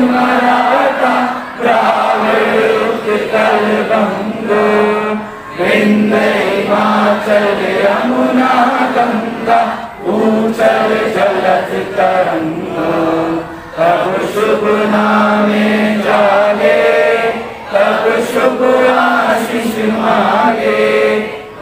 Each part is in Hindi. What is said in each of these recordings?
मराठा द्राविड़ उत्कल बंगो विंध्य हिमाचल यमुना गंगा ऊंचल जलत तरंगो तब शुभ नामे जागे तब शुभ आशीष मांगे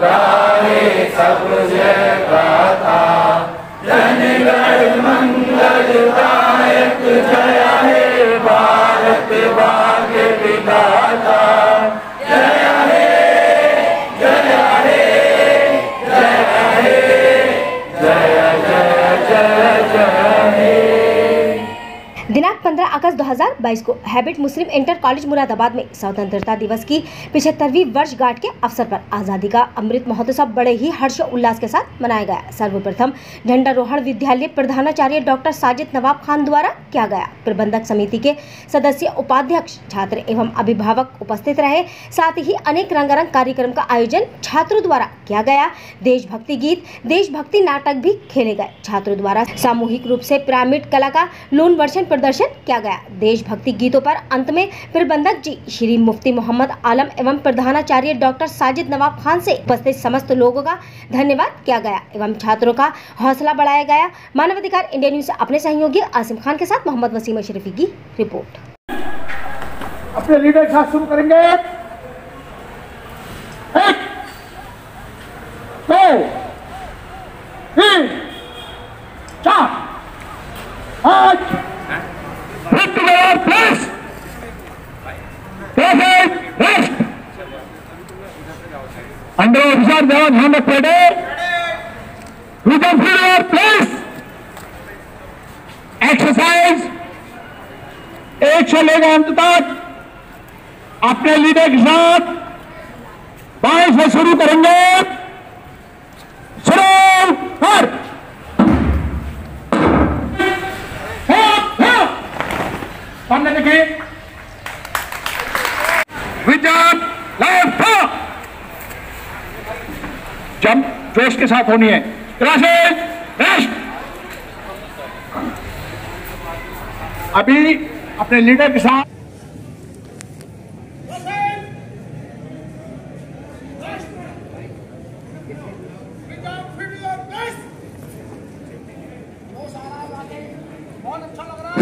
गाए सब जय गाथा जनगण मंगलदायक जय हे भारत भाग्य विधाता जय हे जय हे जय हे जय जय जय जय हे। दिनांक 15 अगस्त 2022 को हैबिट मुस्लिम इंटर कॉलेज मुरादाबाद में स्वतंत्रता दिवस की 75वीं वर्षगांठ के अवसर पर आज़ादी का अमृत महोत्सव बड़े ही हर्ष उल्लास के साथ मनाया गया। सर्वप्रथम झंडारोहण विद्यालय प्रधानाचार्य डॉक्टर साजिद नवाब खान द्वारा किया गया। प्रबंधक समिति के सदस्य, उपाध्यक्ष, छात्र एवं अभिभावक उपस्थित रहे। साथ ही अनेक रंगारंग कार्यक्रम का आयोजन छात्रों द्वारा किया गया। देशभक्ति गीत, देशभक्ति नाटक भी खेले गए। छात्रों द्वारा सामूहिक रूप से पिरामिड कला का लून वर्षन प्रदर्शन किया गया। देशभक्ति गीतों पर अंत में प्रबंधक जी श्री मुफ्ती मोहम्मद आलम एवं प्रधानाचार्य डॉक्टर साजिद नवाब खान से उपस्थित समस्त लोगों का धन्यवाद किया गया एवं छात्रों का हौसला बढ़ाया गया। मानवाधिकार इंडिया न्यूज से अपने सहयोगी आसिम खान के साथ मोहम्मद वसीम अशरफी की रिपोर्ट। अपने लीडर के साथ शुरू करेंगे। 1 2 3 4 5 अंडर ऑफिसर जवान ध्यान रख पड़े। प्लीज एक्सरसाइज एक से लेकर अंत तक अपने लीडर के साथ बाएं से शुरू करेंगे। शुरू कर। सामने देखिए। विजय लेफ्ट जंप जोश के साथ होनी है। Classes rest. अभी अपने लीडर के साथ बहुत अच्छा लग रहा है।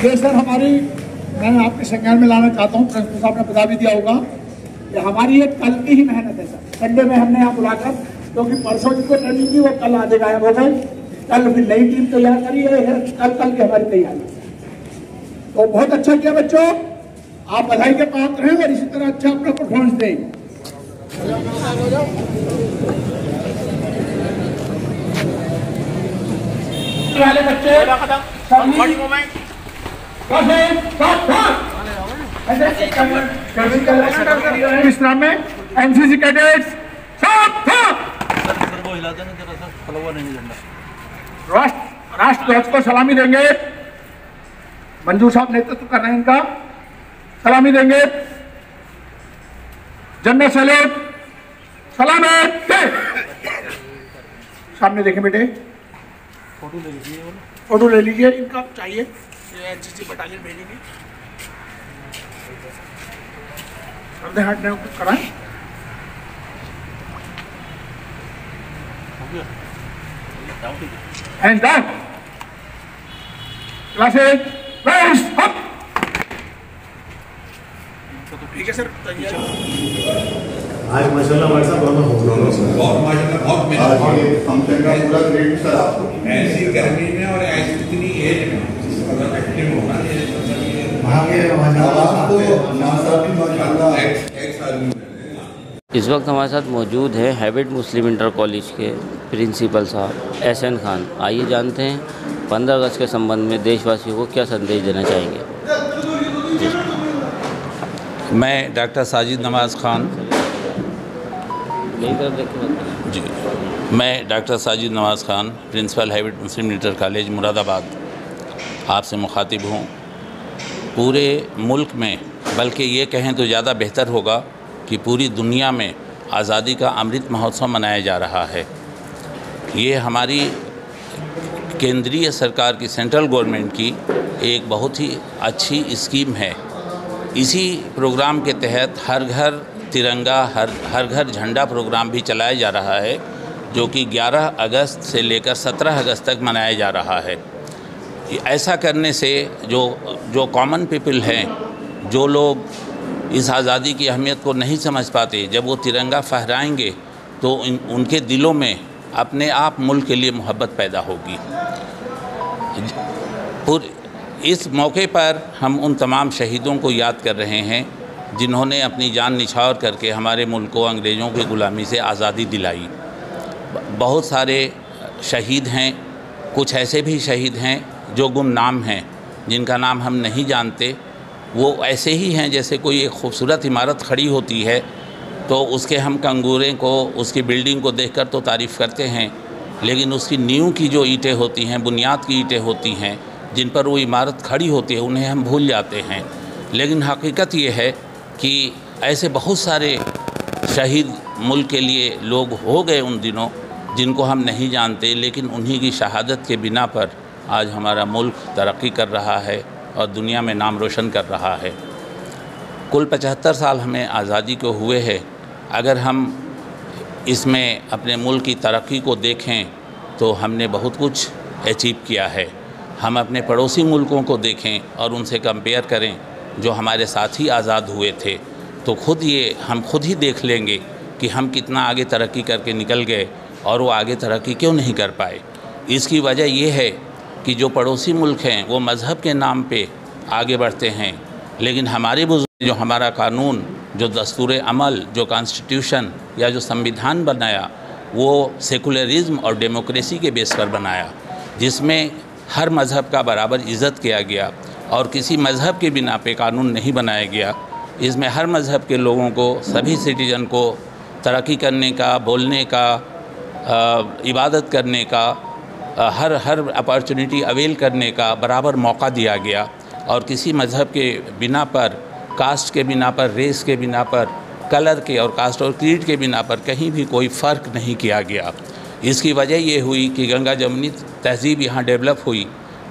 ये सर मैं आपके संज्ञान में लाना चाहता हूँ। प्रिंसिपल साहब ने बता भी दिया होगा कि हमारी ये कल की ही मेहनत है सर। संडे में हमने यहाँ बुलाकर, क्योंकि परसों जिसको ट्रेनिंग की वो कल आधे गायब हो गए। कल फिर नई टीम तैयार करी है। कल की हमारी तैयारी। तो बहुत अच्छा किया बच्चों, आप बधाई के पात्र हैं और इसी तरह अच्छा अपना परफॉर्मेंस दें। वाले बच्चे विश्राम में एनसीसी कैडेट्स राष्ट्र ध्वज को सलामी देंगे। मंजू साहब नेतृत्व कर रहे हैं इनका। सलामी देंगे। जनरल सैल्यूट सलामी। सामने देखें बेटे। फोटो ले लीजिए। इनका चाहिए एनसीसी बटालियन भेजेंगे। अपने हाथ में कराएं। Hand down. Classes rest up. ठीक है सर। आज माशाल्लाह हमारे साथ दोनों बहुत माशाल्लाह बहुत मेहनत। हम का पूरा क्रेडिट सर आपको। ऐसी गर्मी में और ऐसी इतनी एज में अगर एक्टिव होना इस वक्त हमारे साथ मौजूद हैं हैबिट मुस्लिम इंटर कॉलेज के प्रिंसिपल साहब एहसन खान। आइए जानते हैं 15 अगस्त के संबंध में देशवासियों को क्या संदेश देना चाहेंगे। मैं डॉक्टर साजिद नवाज खान जी। मैं डॉक्टर साजिद नवाज़ खान, प्रिंसिपल हैबिट मुस्लिम इंटर कॉलेज मुरादाबाद आपसे मुखातिब हूँ। पूरे मुल्क में, बल्कि ये कहें तो ज़्यादा बेहतर होगा कि पूरी दुनिया में आज़ादी का अमृत महोत्सव मनाया जा रहा है। ये हमारी केंद्रीय सरकार की, सेंट्रल गवर्नमेंट की एक बहुत ही अच्छी स्कीम है। इसी प्रोग्राम के तहत हर घर तिरंगा, हर घर झंडा प्रोग्राम भी चलाया जा रहा है, जो कि 11 अगस्त से लेकर 17 अगस्त तक मनाया जा रहा है। ऐसा करने से जो कॉमन पीपल हैं, जो लोग इस आज़ादी की अहमियत को नहीं समझ पाते, जब वो तिरंगा फहराएंगे तो उनके दिलों में अपने आप मुल्क के लिए मोहब्बत पैदा होगी। इस मौके पर हम उन तमाम शहीदों को याद कर रहे हैं जिन्होंने अपनी जान निछावर करके हमारे मुल्क को अंग्रेज़ों की ग़ुलामी से आज़ादी दिलाई। बहुत सारे शहीद हैं, कुछ ऐसे भी शहीद हैं जो गुमनाम हैं, जिनका नाम हम नहीं जानते। वो ऐसे ही हैं जैसे कोई एक खूबसूरत इमारत खड़ी होती है तो उसके हम कंगूरे को, उसकी बिल्डिंग को देखकर तो तारीफ़ करते हैं, लेकिन उसकी नींव की जो ईंटें होती हैं, बुनियाद की ईंटें होती हैं, जिन पर वो इमारत खड़ी होती है, उन्हें हम भूल जाते हैं। लेकिन हकीकत ये है कि ऐसे बहुत सारे शहीद मुल्क के लिए लोग हो गए उन दिनों, जिनको हम नहीं जानते, लेकिन उन्हीं की शहादत के बिना पर आज हमारा मुल्क तरक्की कर रहा है और दुनिया में नाम रोशन कर रहा है। कुल 75 साल हमें आज़ादी को हुए हैं। अगर हम इसमें अपने मुल्क की तरक्की को देखें तो हमने बहुत कुछ अचीव किया है। हम अपने पड़ोसी मुल्कों को देखें और उनसे कंपेयर करें जो हमारे साथी आज़ाद हुए थे, तो हम खुद ही देख लेंगे कि हम कितना आगे तरक्की करके निकल गए और वो आगे तरक्की क्यों नहीं कर पाए। इसकी वजह ये है कि जो पड़ोसी मुल्क हैं वो मज़हब के नाम पे आगे बढ़ते हैं, लेकिन हमारे बुज़ुर्ग जो हमारा कानून, जो दस्तूर अमल, जो कॉन्स्टिट्यूशन या जो संविधान बनाया, वो सेकुलरिज़म और डेमोक्रेसी के बेस पर बनाया, जिसमें हर मज़हब का बराबर इज़्ज़त किया गया और किसी मज़हब के बिना पे कानून नहीं बनाया गया। इसमें हर मज़हब के लोगों को, सभी सिटीज़न को तरक्की करने का, बोलने का, इबादत करने का, हर अपॉर्चुनिटी अवेल करने का बराबर मौका दिया गया और किसी मज़हब के बिना पर, कास्ट के बिना पर, रेस के बिना पर, कलर के और कास्ट और क्रीड के बिना पर कहीं भी कोई फ़र्क नहीं किया गया। इसकी वजह ये हुई कि गंगा जमुनी तहज़ीब यहाँ डेवलप हुई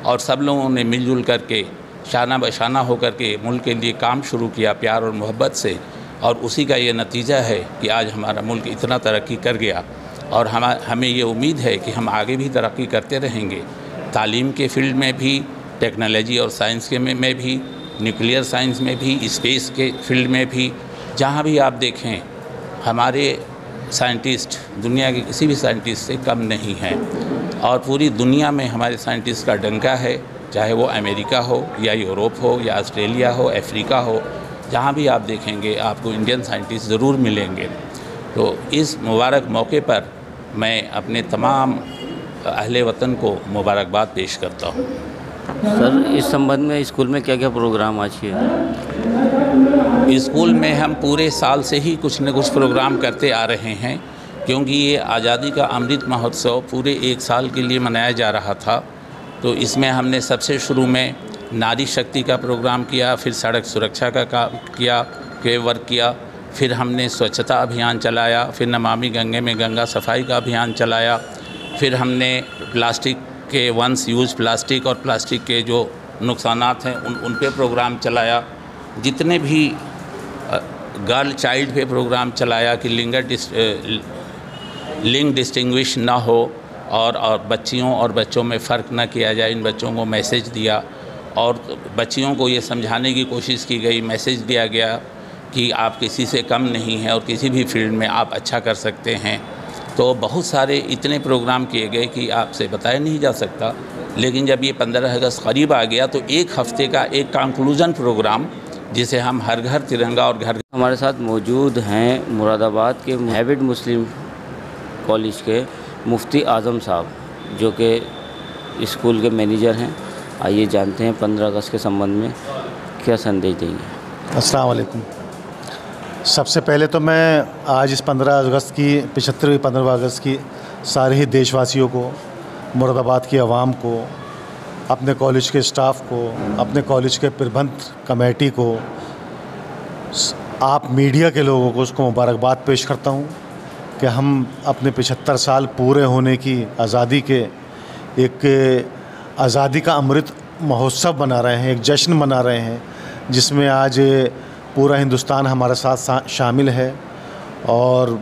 और सब लोगों ने मिलजुल करके शाना बशाना होकर के मुल्क के लिए काम शुरू किया प्यार और मोहब्बत से, और उसी का ये नतीजा है कि आज हमारा मुल्क इतना तरक्की कर गया और हमें ये उम्मीद है कि हम आगे भी तरक्की करते रहेंगे। तालीम के फील्ड में भी, टेक्नोलॉजी और साइंस के में भी, न्यूक्लियर साइंस में भी, स्पेस के फील्ड में भी, जहाँ भी आप देखें हमारे साइंटिस्ट दुनिया के किसी भी साइंटिस्ट से कम नहीं हैं और पूरी दुनिया में हमारे साइंटिस्ट का डंका है, चाहे वो अमेरिका हो या यूरोप हो या ऑस्ट्रेलिया हो, अफ्रीका हो, जहाँ भी आप देखेंगे आपको इंडियन साइंटिस्ट ज़रूर मिलेंगे। तो इस मुबारक मौके पर मैं अपने तमाम अहले वतन को मुबारकबाद पेश करता हूँ। सर, इस संबंध में स्कूल में क्या क्या प्रोग्राम आज किए? स्कूल में हम पूरे साल से ही कुछ न कुछ प्रोग्राम करते आ रहे हैं, क्योंकि ये आज़ादी का अमृत महोत्सव पूरे एक साल के लिए मनाया जा रहा था। तो इसमें हमने सबसे शुरू में नारी शक्ति का प्रोग्राम किया, फिर सड़क सुरक्षा का काम किया, वर्क किया, फिर हमने स्वच्छता अभियान चलाया, फिर नमामि गंगे में गंगा सफाई का अभियान चलाया, फिर हमने प्लास्टिक के वंस यूज़ प्लास्टिक और प्लास्टिक के जो नुकसानात हैं उन पे प्रोग्राम चलाया। जितने भी गर्ल चाइल्ड पे प्रोग्राम चलाया कि लिंग डिस्टिंग्विश ना हो और बच्चियों और बच्चों में फ़र्क ना किया जाए, इन बच्चों को मैसेज दिया और बच्चियों को ये समझाने की कोशिश की गई, मैसेज दिया गया कि आप किसी से कम नहीं हैं और किसी भी फील्ड में आप अच्छा कर सकते हैं। तो बहुत सारे इतने प्रोग्राम किए गए कि आपसे बताया नहीं जा सकता। लेकिन जब ये 15 अगस्त करीब आ गया तो एक हफ़्ते का एक कंक्लूजन प्रोग्राम, जिसे हम हर घर तिरंगा और घर। हमारे साथ मौजूद हैं मुरादाबाद के हैबिट मुस्लिम कॉलेज के मुफ्ती आज़म साहब, जो कि स्कूल के मैनेजर हैं। आइए जानते हैं 15 अगस्त के संबंध में क्या संदेश देंगे। अस्सलाम वालेकुम। सबसे पहले तो मैं आज इस 15 अगस्त की 75वीं 15 अगस्त की सारे ही देशवासियों को, मुरादाबाद की आवाम को, अपने कॉलेज के स्टाफ को, अपने कॉलेज के प्रबंध कमेटी को, आप मीडिया के लोगों को उसको मुबारकबाद पेश करता हूँ कि हम अपने 75 साल पूरे होने की आज़ादी के एक आज़ादी का अमृत महोत्सव मना रहे हैं, एक जश्न मना रहे हैं, जिसमें आज पूरा हिंदुस्तान हमारे साथ शामिल है। और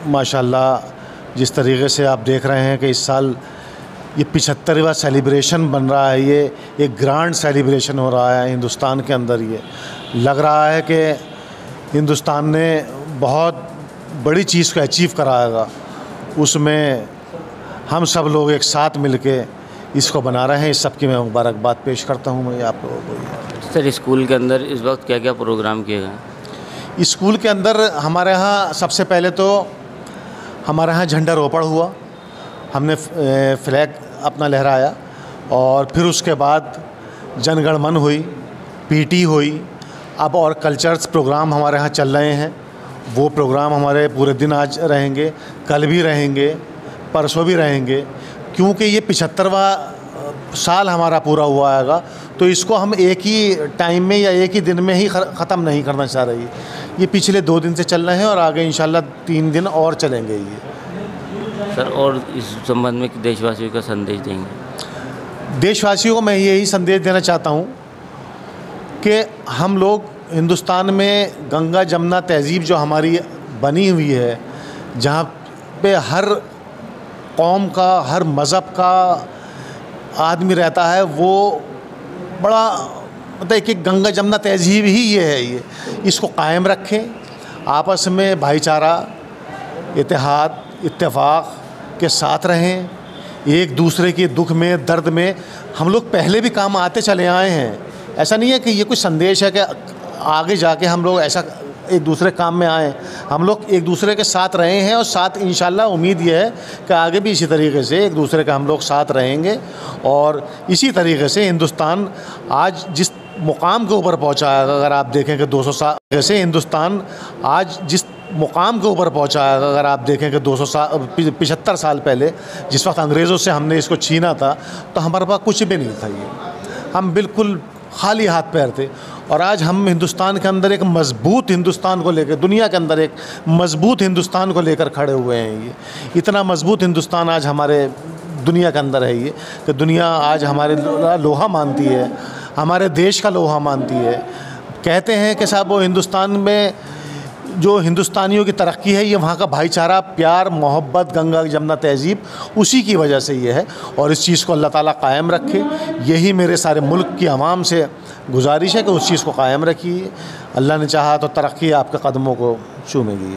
माशाल्लाह जिस तरीके से आप देख रहे हैं कि इस साल ये 75वां सेलिब्रेशन बन रहा है, ये एक ग्रैंड सेलिब्रेशन हो रहा है हिंदुस्तान के अंदर। ये लग रहा है कि हिंदुस्तान ने बहुत बड़ी चीज़ को अचीव कराएगा, उसमें हम सब लोग एक साथ मिलके इसको बना रहे हैं। इस सब की मैं मुबारकबाद पेश करता हूँ मैं आप लोगों को। सर, स्कूल के अंदर इस वक्त क्या क्या प्रोग्राम किए गए? स्कूल के अंदर हमारे यहाँ सबसे पहले तो हमारे यहाँ झंडा रोपण हुआ, हमने फ्लैग अपना लहराया, और फिर उसके बाद जनगण मन हुई, पीटी हुई। अब और कल्चर्स प्रोग्राम हमारे यहाँ चल रहे हैं, वो प्रोग्राम हमारे पूरे दिन आज रहेंगे, कल भी रहेंगे, परसों भी रहेंगे, क्योंकि ये 75वां साल हमारा पूरा हुआ आएगा, तो इसको हम एक ही टाइम में या एक ही दिन में ही ख़त्म नहीं करना चाह रही। ये पिछले 2 दिन से चल रहे हैं और आगे इंशाल्लाह 3 दिन और चलेंगे ये। सर, और इस संबंध में देशवासियों का संदेश देंगे? देशवासियों को मैं यही संदेश देना चाहता हूँ कि हम लोग हिंदुस्तान में गंगा जमुना तहज़ीब जो हमारी बनी हुई है, जहाँ पे हर कौम का, हर मज़हब का आदमी रहता है, वो बड़ा मतलब कि गंगा जमुना तहज़ीब ही ये है। ये इसको कायम रखें, आपस में भाईचारा, इत्तेहाद, इत्तेफाक के साथ रहें, एक दूसरे के दुख में, दर्द में हम लोग पहले भी काम आते चले आए हैं। ऐसा नहीं है कि ये कुछ संदेश है कि आगे जाके हम लोग ऐसा एक दूसरे काम में आए। हम लोग एक दूसरे के साथ रहे हैं और साथ इंशाल्लाह उम्मीद ये है कि आगे भी इसी तरीके से एक दूसरे का हम लोग साथ रहेंगे। और इसी तरीके से हिंदुस्तान आज जिस मुकाम के ऊपर पहुंचा है, अगर आप देखें कि 200 साल जैसे हिंदुस्तान आज जिस मुकाम के ऊपर पहुंचा है, अगर आप देखें कि 75 साल पहले जिस वक्त अंग्रेज़ों से हमने इसको छीना था, तो हमारे पास कुछ भी नहीं था। ये हम बिल्कुल खाली हाथ पैर थे, और आज हम हिंदुस्तान के अंदर एक मज़बूत हिंदुस्तान को लेकर, दुनिया के अंदर एक मज़बूत हिंदुस्तान को लेकर खड़े हुए हैं। ये इतना मज़बूत हिंदुस्तान आज हमारे दुनिया के अंदर है, ये कि दुनिया आज हमारे लोहा मानती है, हमारे देश का लोहा मानती है। कहते हैं कि साहब वो हिंदुस्तान में जो हिंदुस्तानियों की तरक्की है, ये वहाँ का भाईचारा, प्यार, मोहब्बत, गंगा जमुना तहज़ीब, उसी की वजह से ये है। और इस चीज़ को अल्लाह ताला कायम रखे, यही मेरे सारे मुल्क की आवाम से गुजारिश है कि उस चीज़ को कायम रखिए। अल्लाह ने चाहा तो तरक्की आपके कदमों को चूमेगी।